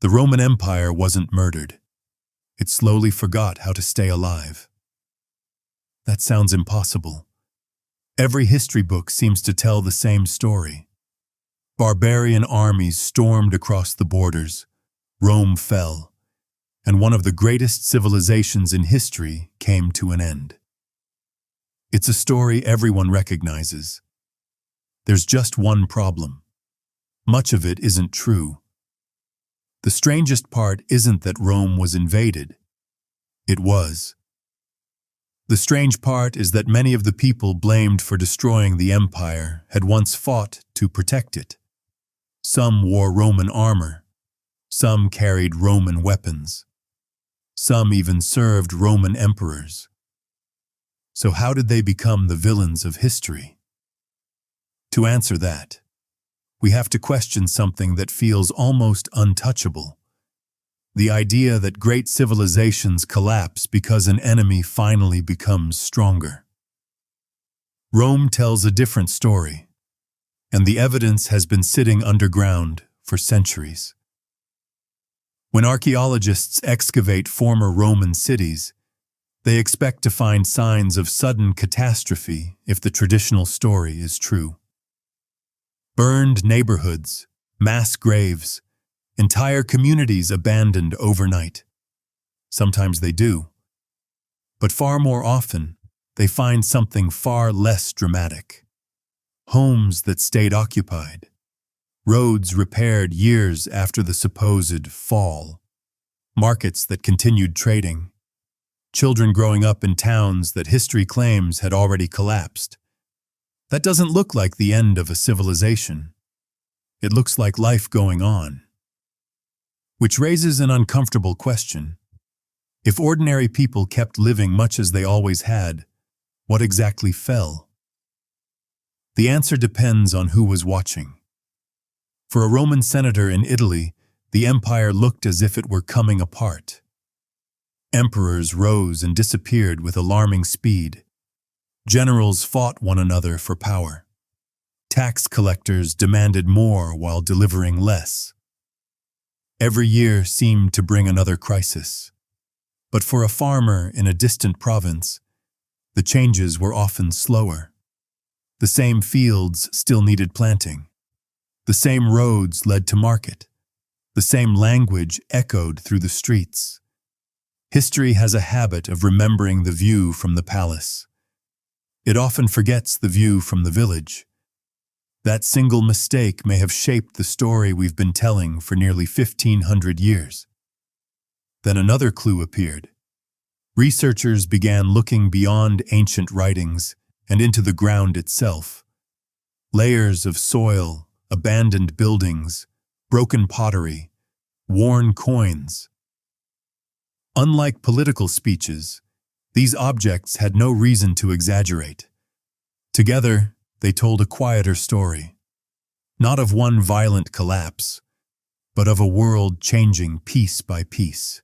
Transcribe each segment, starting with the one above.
The Roman Empire wasn't murdered. It slowly forgot how to stay alive. That sounds impossible. Every history book seems to tell the same story. Barbarian armies stormed across the borders. Rome fell, and one of the greatest civilizations in history came to an end. It's a story everyone recognizes. There's just one problem. Much of it isn't true. The strangest part isn't that Rome was invaded. It was. The strange part is that many of the people blamed for destroying the empire had once fought to protect it. Some wore Roman armor. Some carried Roman weapons. Some even served Roman emperors. So how did they become the villains of history? To answer that, we have to question something that feels almost untouchable. The idea that great civilizations collapse because an enemy finally becomes stronger. Rome tells a different story, and the evidence has been sitting underground for centuries. When archaeologists excavate former Roman cities, they expect to find signs of sudden catastrophe if the traditional story is true. Burned neighborhoods, mass graves, entire communities abandoned overnight. Sometimes they do. But far more often, they find something far less dramatic. Homes that stayed occupied. Roads repaired years after the supposed fall. Markets that continued trading. Children growing up in towns that history claims had already collapsed. That doesn't look like the end of a civilization. It looks like life going on. Which raises an uncomfortable question. If ordinary people kept living much as they always had, what exactly fell? The answer depends on who was watching. For a Roman senator in Italy, the empire looked as if it were coming apart. Emperors rose and disappeared with alarming speed. Generals fought one another for power. Tax collectors demanded more while delivering less. Every year seemed to bring another crisis. But for a farmer in a distant province, the changes were often slower. The same fields still needed planting. The same roads led to market. The same language echoed through the streets. History has a habit of remembering the view from the palace. It often forgets the view from the village. That single mistake may have shaped the story we've been telling for nearly 1,500 years. Then another clue appeared. Researchers began looking beyond ancient writings and into the ground itself. Layers of soil, abandoned buildings, broken pottery, worn coins. Unlike political speeches, these objects had no reason to exaggerate. Together, they told a quieter story, not of one violent collapse, but of a world changing piece by piece.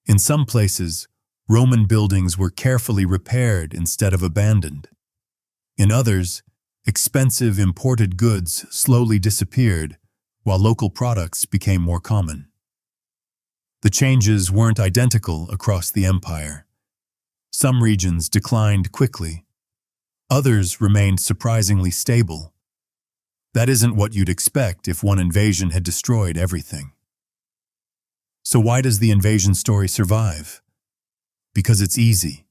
In some places, Roman buildings were carefully repaired instead of abandoned. In others, expensive imported goods slowly disappeared, while local products became more common. The changes weren't identical across the empire. Some regions declined quickly. Others remained surprisingly stable. That isn't what you'd expect if one invasion had destroyed everything. So why does the invasion story survive? Because it's easy.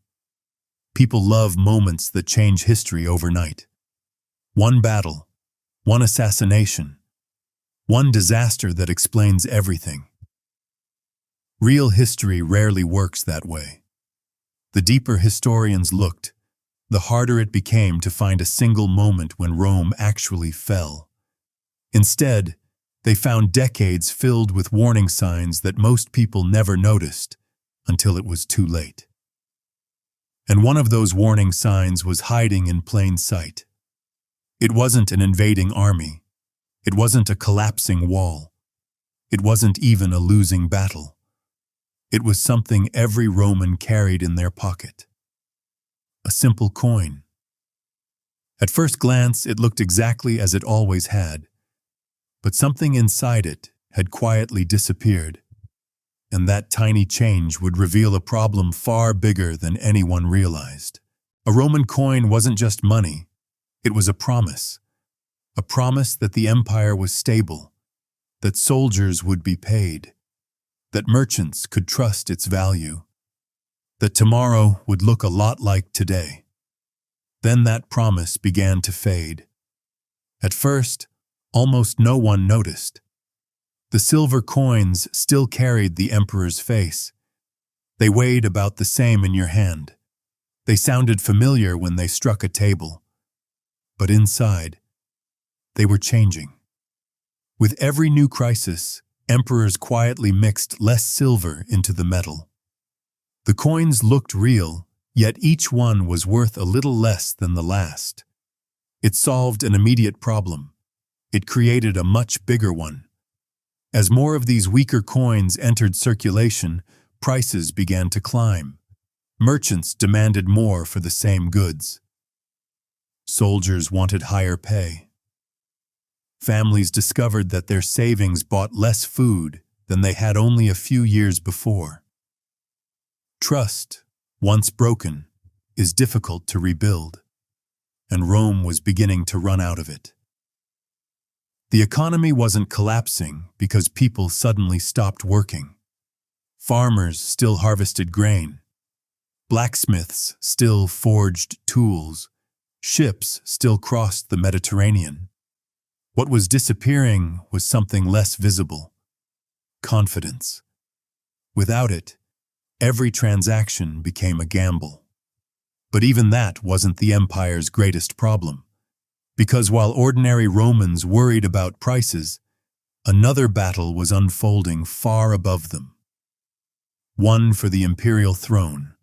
People love moments that change history overnight. One battle, one assassination, one disaster that explains everything. Real history rarely works that way. The deeper historians looked, the harder it became to find a single moment when Rome actually fell. Instead, they found decades filled with warning signs that most people never noticed until it was too late. And one of those warning signs was hiding in plain sight. It wasn't an invading army. It wasn't a collapsing wall. It wasn't even a losing battle. It was something every Roman carried in their pocket. A simple coin. At first glance, it looked exactly as it always had, but something inside it had quietly disappeared, and that tiny change would reveal a problem far bigger than anyone realized. A Roman coin wasn't just money, it was a promise that the empire was stable, that soldiers would be paid, that merchants could trust its value, that tomorrow would look a lot like today. Then that promise began to fade. At first, almost no one noticed. The silver coins still carried the emperor's face. They weighed about the same in your hand. They sounded familiar when they struck a table. But inside, they were changing. With every new crisis, emperors quietly mixed less silver into the metal. The coins looked real, yet each one was worth a little less than the last. It solved an immediate problem. It created a much bigger one. As more of these weaker coins entered circulation, prices began to climb. Merchants demanded more for the same goods. Soldiers wanted higher pay. Families discovered that their savings bought less food than they had only a few years before. Trust, once broken, is difficult to rebuild, and Rome was beginning to run out of it. The economy wasn't collapsing because people suddenly stopped working. Farmers still harvested grain. Blacksmiths still forged tools. Ships still crossed the Mediterranean. What was disappearing was something less visible: confidence. Without it, every transaction became a gamble. But even that wasn't the empire's greatest problem, because while ordinary Romans worried about prices, another battle was unfolding far above them. One for the imperial throne.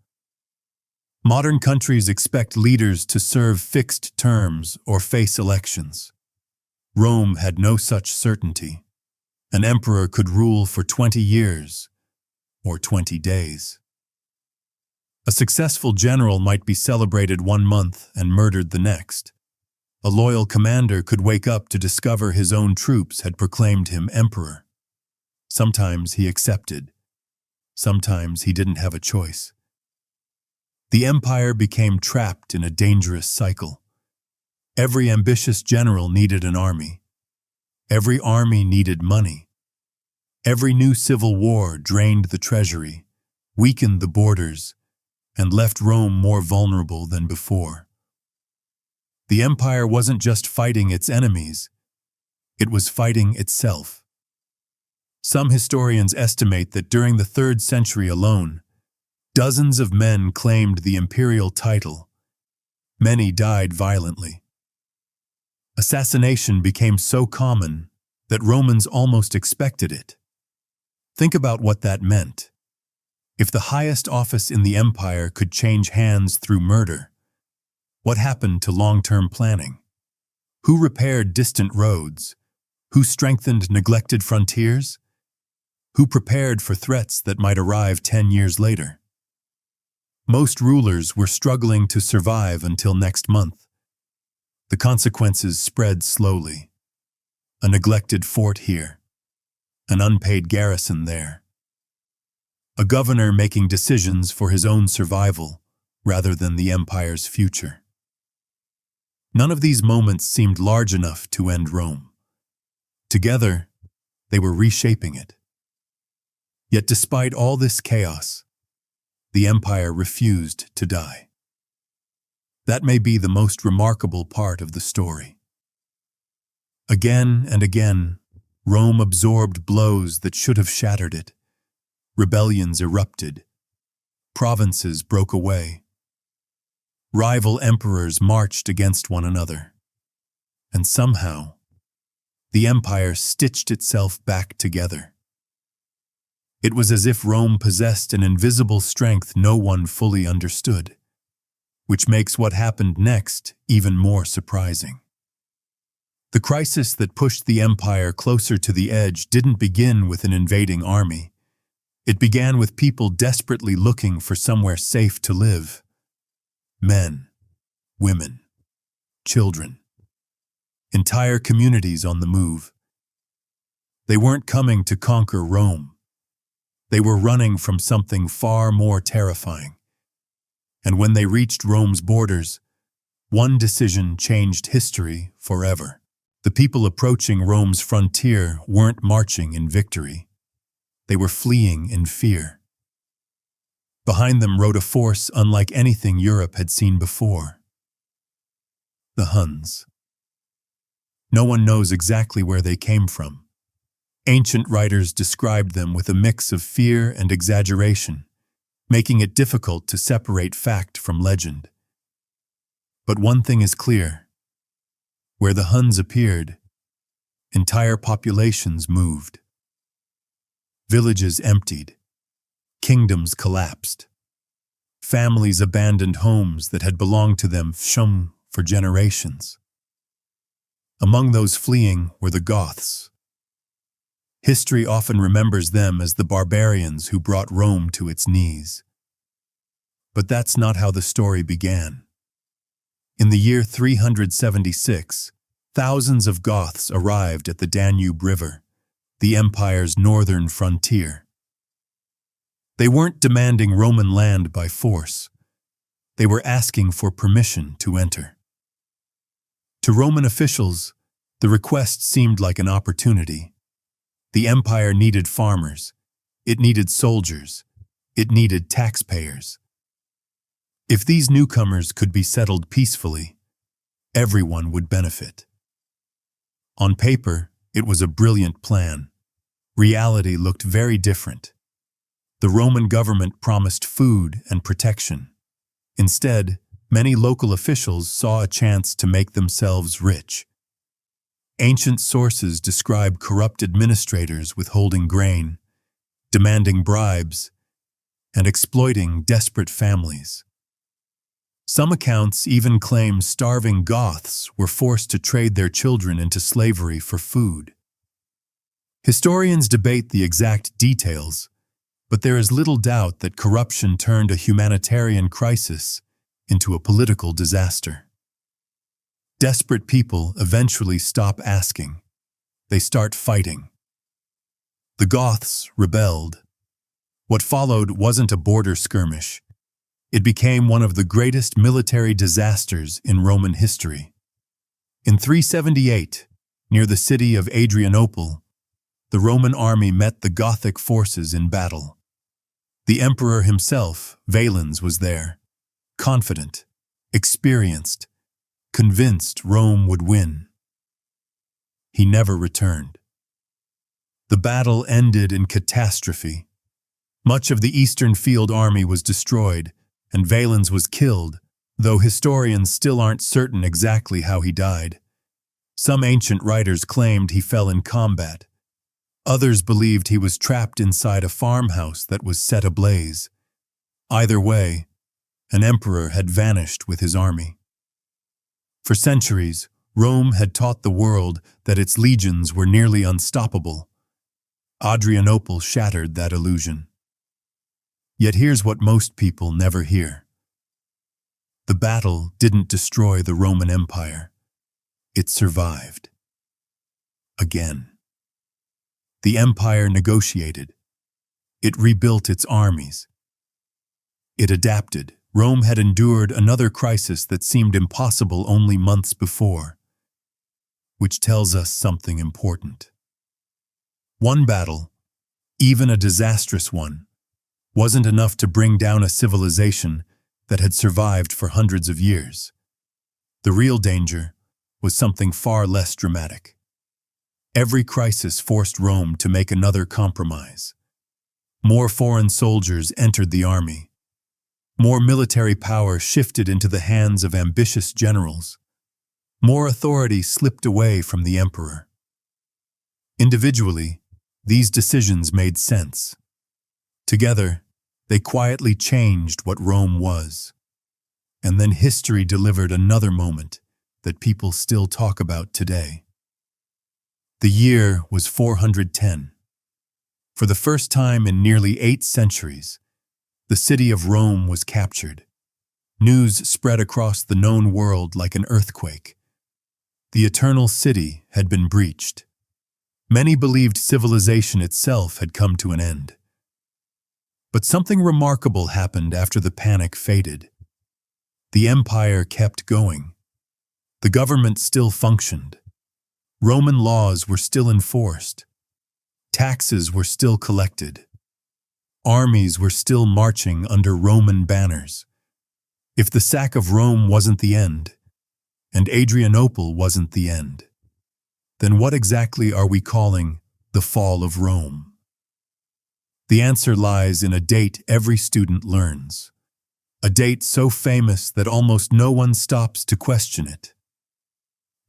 Modern countries expect leaders to serve fixed terms or face elections. Rome had no such certainty. An emperor could rule for 20 years or 20 days. A successful general might be celebrated one month and murdered the next. A loyal commander could wake up to discover his own troops had proclaimed him emperor. Sometimes he accepted. Sometimes he didn't have a choice. The empire became trapped in a dangerous cycle. Every ambitious general needed an army. Every army needed money. Every new civil war drained the treasury, weakened the borders, and left Rome more vulnerable than before. The empire wasn't just fighting its enemies, it was fighting itself. Some historians estimate that during the 3rd century alone, dozens of men claimed the imperial title. Many died violently. Assassination became so common that Romans almost expected it. Think about what that meant. If the highest office in the empire could change hands through murder, what happened to long-term planning? Who repaired distant roads? Who strengthened neglected frontiers? Who prepared for threats that might arrive 10 years later? Most rulers were struggling to survive until next month. The consequences spread slowly. A neglected fort here. An unpaid garrison there. A governor making decisions for his own survival rather than the empire's future. None of these moments seemed large enough to end Rome. Together, they were reshaping it. Yet despite all this chaos, the empire refused to die. That may be the most remarkable part of the story. Again and again, Rome absorbed blows that should have shattered it. Rebellions erupted. Provinces broke away. Rival emperors marched against one another. And somehow, the empire stitched itself back together. It was as if Rome possessed an invisible strength no one fully understood, which makes what happened next even more surprising. The crisis that pushed the empire closer to the edge didn't begin with an invading army. It began with people desperately looking for somewhere safe to live. Men, women, children. Entire communities on the move. They weren't coming to conquer Rome. They were running from something far more terrifying. And when they reached Rome's borders, one decision changed history forever. The people approaching Rome's frontier weren't marching in victory. They were fleeing in fear. Behind them rode a force unlike anything Europe had seen before. The Huns. No one knows exactly where they came from. Ancient writers described them with a mix of fear and exaggeration, making it difficult to separate fact from legend. But one thing is clear. Where the Huns appeared, entire populations moved. Villages emptied. Kingdoms collapsed. Families abandoned homes that had belonged to them for generations. Among those fleeing were the Goths. History often remembers them as the barbarians who brought Rome to its knees. But that's not how the story began. In the year 376, thousands of Goths arrived at the Danube River, the empire's northern frontier. They weren't demanding Roman land by force. They were asking for permission to enter. To Roman officials, the request seemed like an opportunity. The empire needed farmers. It needed soldiers. It needed taxpayers. If these newcomers could be settled peacefully, everyone would benefit. On paper, it was a brilliant plan. Reality looked very different. The Roman government promised food and protection. Instead, many local officials saw a chance to make themselves rich. Ancient sources describe corrupt administrators withholding grain, demanding bribes, and exploiting desperate families. Some accounts even claim starving Goths were forced to trade their children into slavery for food. Historians debate the exact details, but there is little doubt that corruption turned a humanitarian crisis into a political disaster. Desperate people eventually stop asking. They start fighting. The Goths rebelled. What followed wasn't a border skirmish. It became one of the greatest military disasters in Roman history. In 378, near the city of Adrianople, the Roman army met the Gothic forces in battle. The emperor himself, Valens, was there, confident, experienced, convinced Rome would win. He never returned. The battle ended in catastrophe. Much of the Eastern Field Army was destroyed, and Valens was killed, though historians still aren't certain exactly how he died. Some ancient writers claimed he fell in combat. Others believed he was trapped inside a farmhouse that was set ablaze. Either way, an emperor had vanished with his army. For centuries, Rome had taught the world that its legions were nearly unstoppable. Adrianople shattered that illusion. Yet here's what most people never hear. The battle didn't destroy the Roman Empire. It survived. Again. The empire negotiated. It rebuilt its armies. It adapted. Rome had endured another crisis that seemed impossible only months before, which tells us something important. One battle, even a disastrous one, wasn't enough to bring down a civilization that had survived for hundreds of years. The real danger was something far less dramatic. Every crisis forced Rome to make another compromise. More foreign soldiers entered the army. More military power shifted into the hands of ambitious generals. More authority slipped away from the emperor. Individually, these decisions made sense. Together, they quietly changed what Rome was. And then history delivered another moment that people still talk about today. The year was 410. For the first time in nearly 8 centuries, the city of Rome was captured. News spread across the known world like an earthquake. The Eternal City had been breached. Many believed civilization itself had come to an end. But something remarkable happened after the panic faded. The empire kept going. The government still functioned. Roman laws were still enforced. Taxes were still collected. Armies were still marching under Roman banners. If the sack of Rome wasn't the end, and Adrianople wasn't the end, then what exactly are we calling the fall of Rome? The answer lies in a date every student learns. A date so famous that almost no one stops to question it.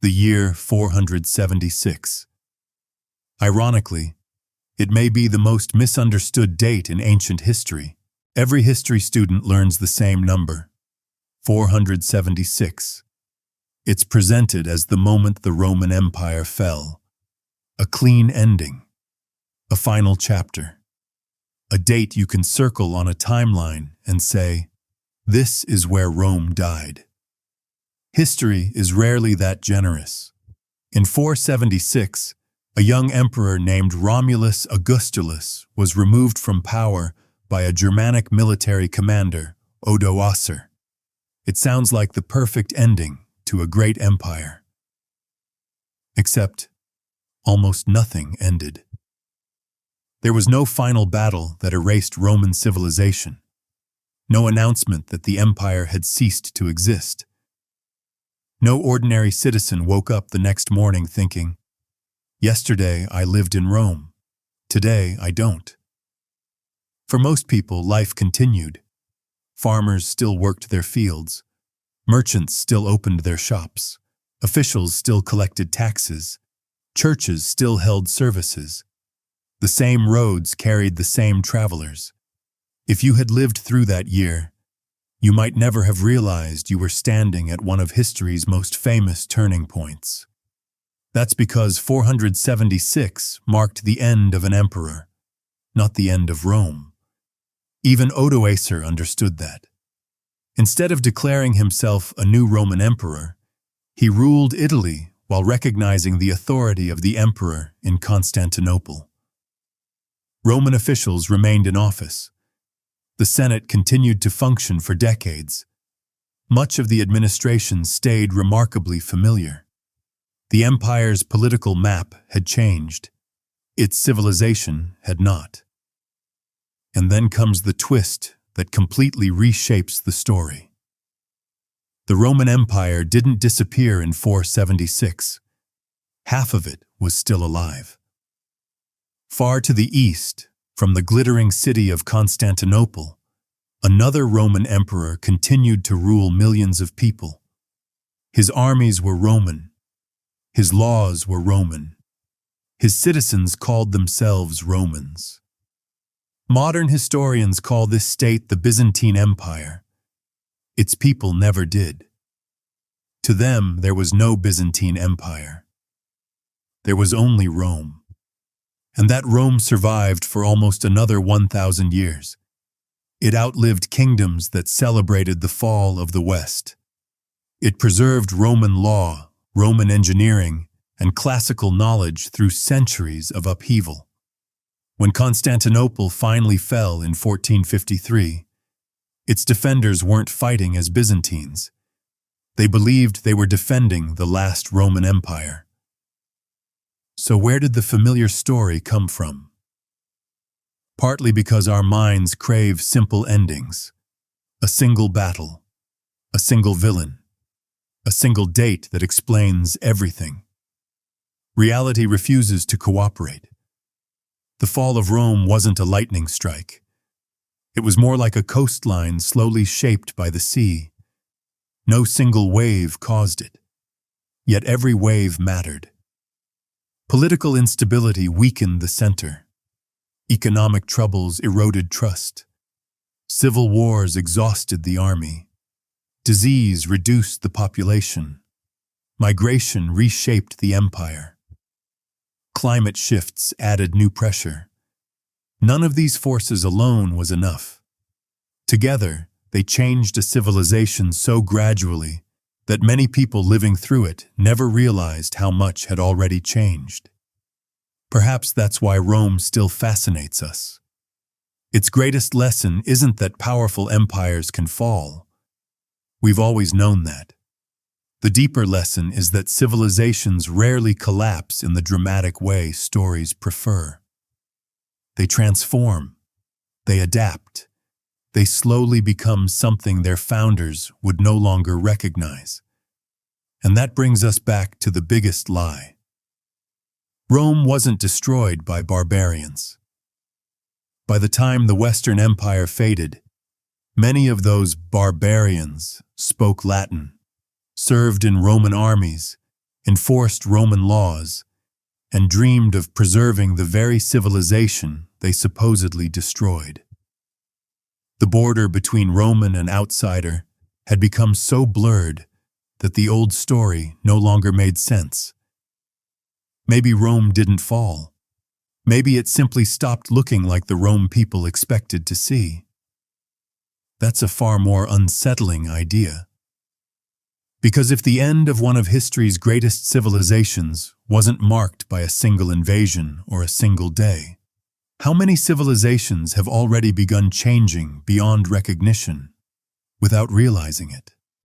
The year 476. Ironically, it may be the most misunderstood date in ancient history. Every history student learns the same number, 476. It's presented as the moment the Roman Empire fell. A clean ending. A final chapter. A date you can circle on a timeline and say, this is where Rome died. History is rarely that generous. In 476, a young emperor named Romulus Augustulus was removed from power by a Germanic military commander, Odoacer. It sounds like the perfect ending to a great empire. Except, almost nothing ended. There was no final battle that erased Roman civilization. No announcement that the empire had ceased to exist. No ordinary citizen woke up the next morning thinking, yesterday I lived in Rome. Today I don't. For most people, life continued. Farmers still worked their fields. Merchants still opened their shops. Officials still collected taxes. Churches still held services. The same roads carried the same travelers. If you had lived through that year, you might never have realized you were standing at one of history's most famous turning points. That's because 476 marked the end of an emperor, not the end of Rome. Even Odoacer understood that. Instead of declaring himself a new Roman emperor, he ruled Italy while recognizing the authority of the emperor in Constantinople. Roman officials remained in office. The Senate continued to function for decades. Much of the administration stayed remarkably familiar. The empire's political map had changed. Its civilization had not. And then comes the twist that completely reshapes the story. The Roman Empire didn't disappear in 476. Half of it was still alive. Far to the east, from the glittering city of Constantinople, another Roman emperor continued to rule millions of people. His armies were Roman. His laws were Roman. His citizens called themselves Romans. Modern historians call this state the Byzantine Empire. Its people never did. To them, there was no Byzantine Empire. There was only Rome. And that Rome survived for almost another 1,000 years. It outlived kingdoms that celebrated the fall of the West. It preserved Roman law, Roman engineering, and classical knowledge through centuries of upheaval. When Constantinople finally fell in 1453, its defenders weren't fighting as Byzantines. They believed they were defending the last Roman Empire. So where did the familiar story come from? Partly because our minds crave simple endings. A single battle, a single villain, a single date that explains everything. Reality refuses to cooperate. The fall of Rome wasn't a lightning strike. It was more like a coastline slowly shaped by the sea. No single wave caused it. Yet every wave mattered. Political instability weakened the center. Economic troubles eroded trust. Civil wars exhausted the army. Disease reduced the population. Migration reshaped the empire. Climate shifts added new pressure. None of these forces alone was enough. Together, they changed a civilization so gradually that many people living through it never realized how much had already changed. Perhaps that's why Rome still fascinates us. Its greatest lesson isn't that powerful empires can fall. We've always known that. The deeper lesson is that civilizations rarely collapse in the dramatic way stories prefer. They transform. They adapt. They slowly become something their founders would no longer recognize. And that brings us back to the biggest lie. Rome wasn't destroyed by barbarians. By the time the Western Empire faded, many of those barbarians spoke Latin, served in Roman armies, enforced Roman laws, and dreamed of preserving the very civilization they supposedly destroyed. The border between Roman and outsider had become so blurred that the old story no longer made sense. Maybe Rome didn't fall. Maybe it simply stopped looking like the Rome people expected to see. That's a far more unsettling idea. Because if the end of one of history's greatest civilizations wasn't marked by a single invasion or a single day, how many civilizations have already begun changing beyond recognition without realizing it?